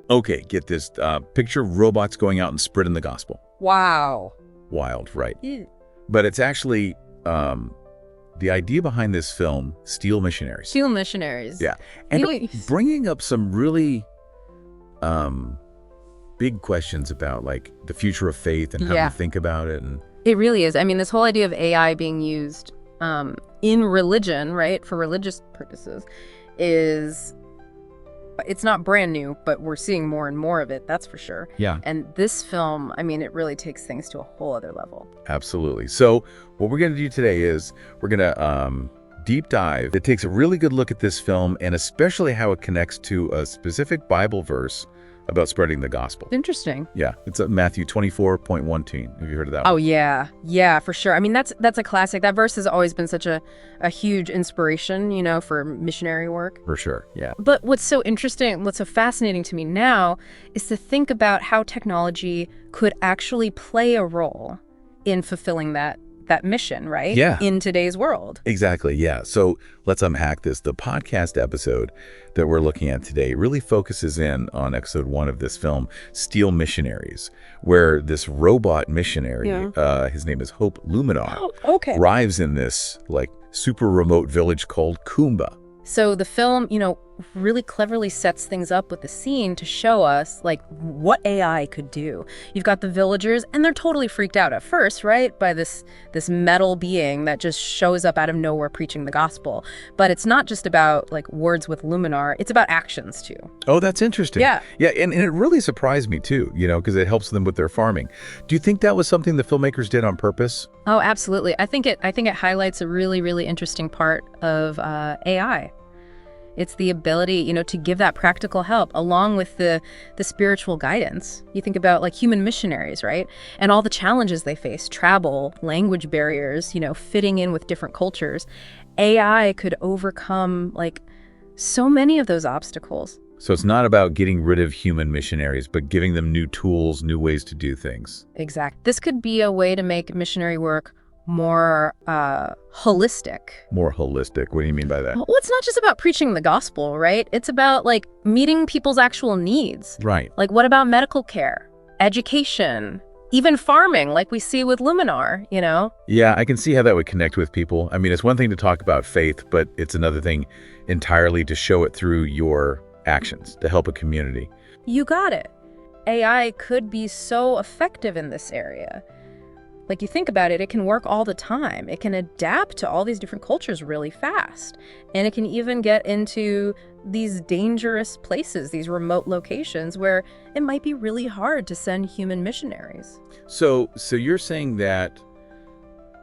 Okay, get this. Picture robots going out and spreading the gospel. Wow. Wild, right? Ew. But it's actually the idea behind this film, STEEL Missionaries. STEEL Missionaries. Yeah. And bringing up some really big questions about, like, the future of faith and how we think about it. And it really is. I mean, this whole idea of AI being used in religion, right, for religious purposes, it's not brand new, but we're seeing more and more of it, that's for sure. Yeah. And this film, I mean, it really takes things to a whole other level. Absolutely. So what we're going to do today is we're going to deep dive. It takes a really good look at this film, and especially how it connects to a specific Bible verse about spreading the gospel. Interesting. Yeah. It's Matthew 24:1. Have you heard of that one? Oh, yeah. Yeah, for sure. I mean, that's a classic. That verse has always been such a huge inspiration, you know, for missionary work. For sure. Yeah. But what's so interesting, what's so fascinating to me now is to think about how technology could actually play a role in fulfilling that mission, right? Yeah. In today's world. Exactly, yeah. So let's unpack this. The podcast episode that we're looking at today really focuses in on episode 1 of this film, STEEL Missionaries, where this robot missionary, his name is Hope Luminar, arrives in this, like, super remote village called Kumba. So the film, you know, really cleverly sets things up with the scene to show us, like, what AI could do. You've got the villagers, and they're totally freaked out at first, right, by this metal being that just shows up out of nowhere preaching the gospel. But it's not just about, like, words with Luminar. It's about actions, too. Oh, that's interesting. Yeah. Yeah, and it really surprised me, too, you know, because it helps them with their farming. Do you think that was something the filmmakers did on purpose? Oh, absolutely. I think it highlights a really, really interesting part of AI. It's the ability, you know, to give that practical help along with the spiritual guidance. You think about, like, human missionaries, right? And all the challenges they face, travel, language barriers, you know, fitting in with different cultures. AI could overcome, like, so many of those obstacles. So it's not about getting rid of human missionaries, but giving them new tools, new ways to do things. Exactly. This could be a way to make missionary work more holistic. More holistic? What do you mean by that? Well, it's not just about preaching the gospel, right? It's about, like, meeting people's actual needs. Right. Like, what about medical care, education, even farming, like we see with Luminar, you know? Yeah, I can see how that would connect with people. I mean, it's one thing to talk about faith, but it's another thing entirely to show it through your actions to help a community. You got it. AI could be so effective in this area. Like, you think about it, it can work all the time. It can adapt to all these different cultures really fast. And it can even get into these dangerous places, these remote locations where it might be really hard to send human missionaries. So you're saying that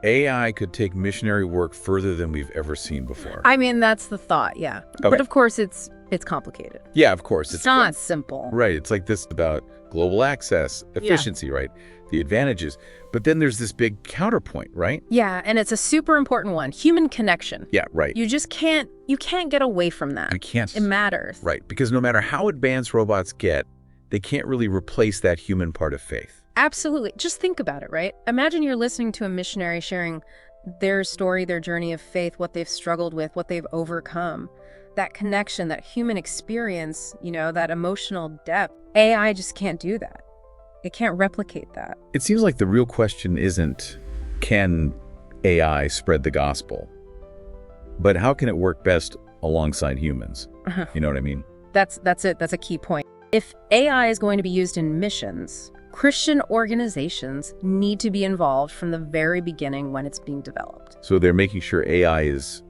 AI could take missionary work further than we've ever seen before? I mean, that's the thought, yeah. Okay. But of course, it's complicated. Yeah, of course. It's not simple. Right. It's like this about global access, efficiency, right? The advantages. But then there's this big counterpoint, right? Yeah, and it's a super important one. Human connection. Yeah, right. You can't get away from that. You can't. It matters. Right, because no matter how advanced robots get, they can't really replace that human part of faith. Absolutely. Just think about it, right? Imagine you're listening to a missionary sharing their story, their journey of faith, what they've struggled with, what they've overcome. That connection, that human experience, you know, that emotional depth. AI just can't do that. It can't replicate that. It seems like the real question isn't, can AI spread the gospel? But how can it work best alongside humans? You know what I mean? That's it. That's a key point. If AI is going to be used in missions, Christian organizations need to be involved from the very beginning when it's being developed. So they're making sure AI is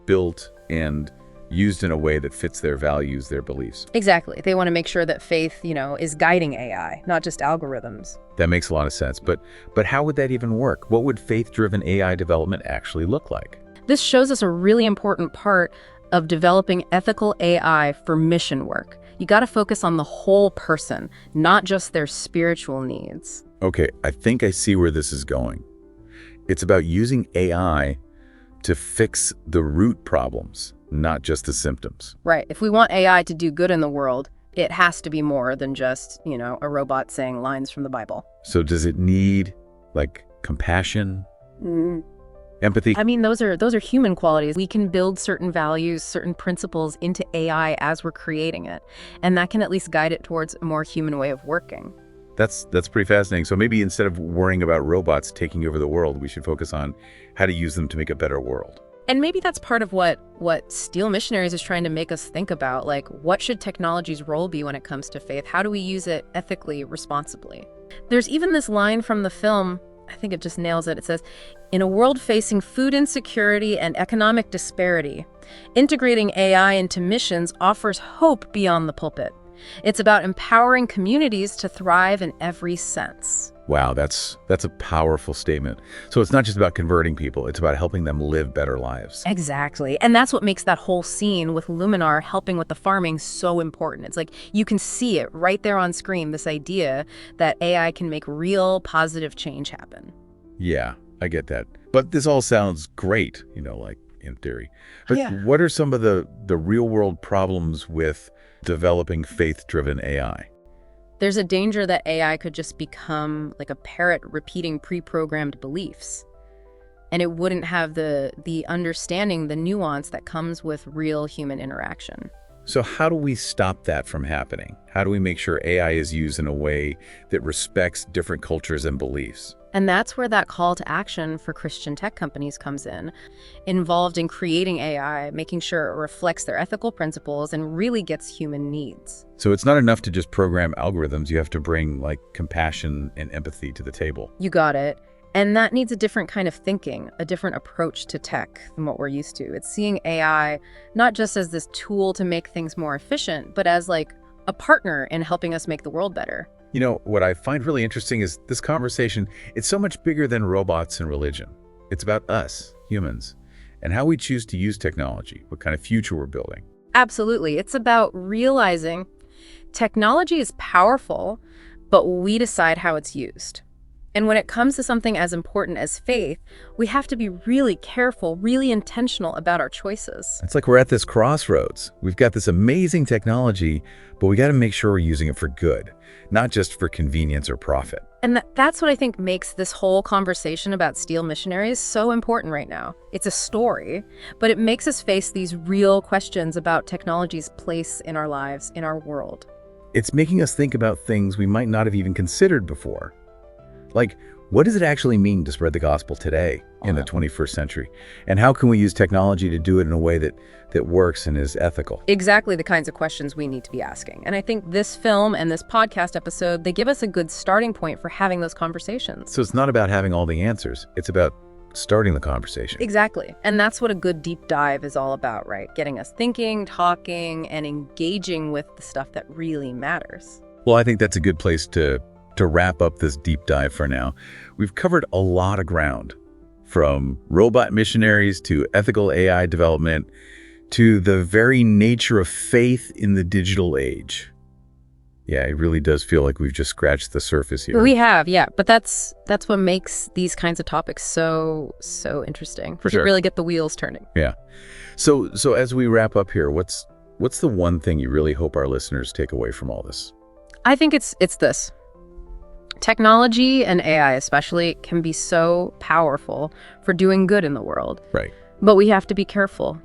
built and used in a way that fits their values, their beliefs. Exactly. They want to make sure that faith, you know, is guiding AI, not just algorithms. That makes a lot of sense. But how would that even work? What would faith-driven AI development actually look like? This shows us a really important part of developing ethical AI for mission work. You got to focus on the whole person, not just their spiritual needs. Okay, I think I see where this is going. It's about using AI to fix the root problems, not just the symptoms. Right. If we want AI to do good in the world, it has to be more than just, you know, a robot saying lines from the Bible. So does it need, like, compassion, Empathy. I mean, those are human qualities. We can build certain values, certain principles into AI as we're creating it, and that can at least guide it towards a more human way of working. That's pretty fascinating. So maybe instead of worrying about robots taking over the world, we should focus on how to use them to make a better world. And maybe that's part of what STEEL Missionaries is trying to make us think about, like, what should technology's role be when it comes to faith? How do we use it ethically, responsibly? There's even this line from the film, I think it just nails it. It says, "In a world facing food insecurity and economic disparity, integrating AI into missions offers hope beyond the pulpit. It's about empowering communities to thrive in every sense." Wow, that's a powerful statement. So it's not just about converting people, it's about helping them live better lives. Exactly. And that's what makes that whole scene with Luminar helping with the farming so important. It's like you can see it right there on screen, this idea that AI can make real positive change happen. Yeah, I get that. But this all sounds great, like in theory. But Yeah. what are some of the real world problems with developing faith-driven AI? There's a danger that AI could just become like a parrot repeating pre-programmed beliefs. And it wouldn't have the understanding, the nuance that comes with real human interaction. So how do we stop that from happening? How do we make sure AI is used in a way that respects different cultures and beliefs? And that's where that call to action for Christian tech companies comes in, involved in creating AI, making sure it reflects their ethical principles and really gets human needs. So it's not enough to just program algorithms. You have to bring compassion and empathy to the table. You got it. And that needs a different kind of thinking, a different approach to tech than what we're used to. It's seeing AI not just as this tool to make things more efficient, but as a partner in helping us make the world better. What I find really interesting is this conversation, it's so much bigger than robots and religion. It's about us, humans, and how we choose to use technology, what kind of future we're building. Absolutely. It's about realizing technology is powerful, but we decide how it's used. And when it comes to something as important as faith, we have to be really careful, really intentional about our choices. It's like we're at this crossroads. We've got this amazing technology, but we got to make sure we're using it for good, not just for convenience or profit. And that's what I think makes this whole conversation about STEEL Missionaries so important right now. It's a story, but it makes us face these real questions about technology's place in our lives, in our world. It's making us think about things we might not have even considered before. Like, what does it actually mean to spread the gospel today in the 21st century? And how can we use technology to do it in a way that works and is ethical? Exactly the kinds of questions we need to be asking. And I think this film and this podcast episode, they give us a good starting point for having those conversations. So it's not about having all the answers. It's about starting the conversation. Exactly. And that's what a good deep dive is all about, right? Getting us thinking, talking, and engaging with the stuff that really matters. Well, I think that's a good place to wrap up this deep dive for now. We've covered a lot of ground, from robot missionaries to ethical AI development to the very nature of faith in the digital age. Yeah, it really does feel like we've just scratched the surface here. We have, yeah. But that's what makes these kinds of topics so interesting. For sure. You really get the wheels turning. Yeah. So as we wrap up here, what's the one thing you really hope our listeners take away from all this? I think it's this. Technology and AI especially can be so powerful for doing good in the world. Right. But we have to be careful,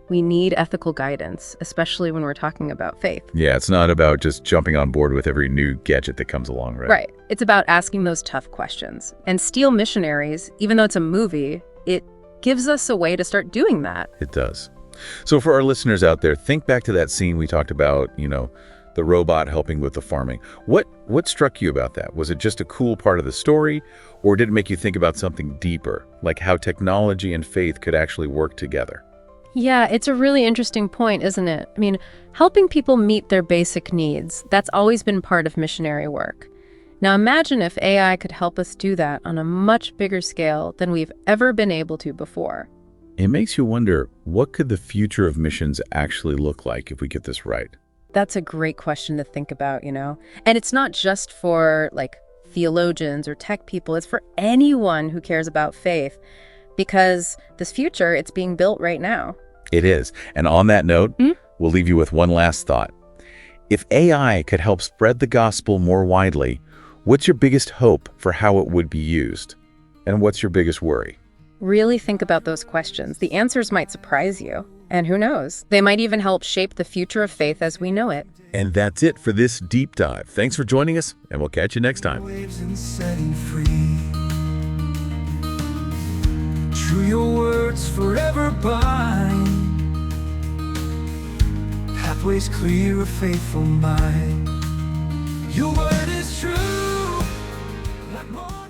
We need ethical guidance, especially when we're talking about faith. Yeah, it's not about just jumping on board with every new gadget that comes along, right? Right. It's about asking those tough questions. And STEEL Missionaries, even though it's a movie, it gives us a way to start doing that. It does. So for our listeners out there, think back to that scene we talked about, the robot helping with the farming. What struck you about that? Was it just a cool part of the story, or did it make you think about something deeper, like how technology and faith could actually work together? Yeah, it's a really interesting point, isn't it? I mean, helping people meet their basic needs, that's always been part of missionary work. Now imagine if AI could help us do that on a much bigger scale than we've ever been able to before. It makes you wonder, what could the future of missions actually look like if we get this right? That's a great question to think about, And it's not just for theologians or tech people, it's for anyone who cares about faith, because this future, it's being built right now. It is. And on that note, we'll leave you with one last thought. If AI could help spread the gospel more widely, what's your biggest hope for how it would be used? And what's your biggest worry? Really think about those questions. The answers might surprise you. And who knows? They might even help shape the future of faith as we know it. And that's it for this deep dive. Thanks for joining us, and we'll catch you next time. Waves and setting free. True, your words forever bind. Pathways clear, a faithful mind. Your word is true, like morning.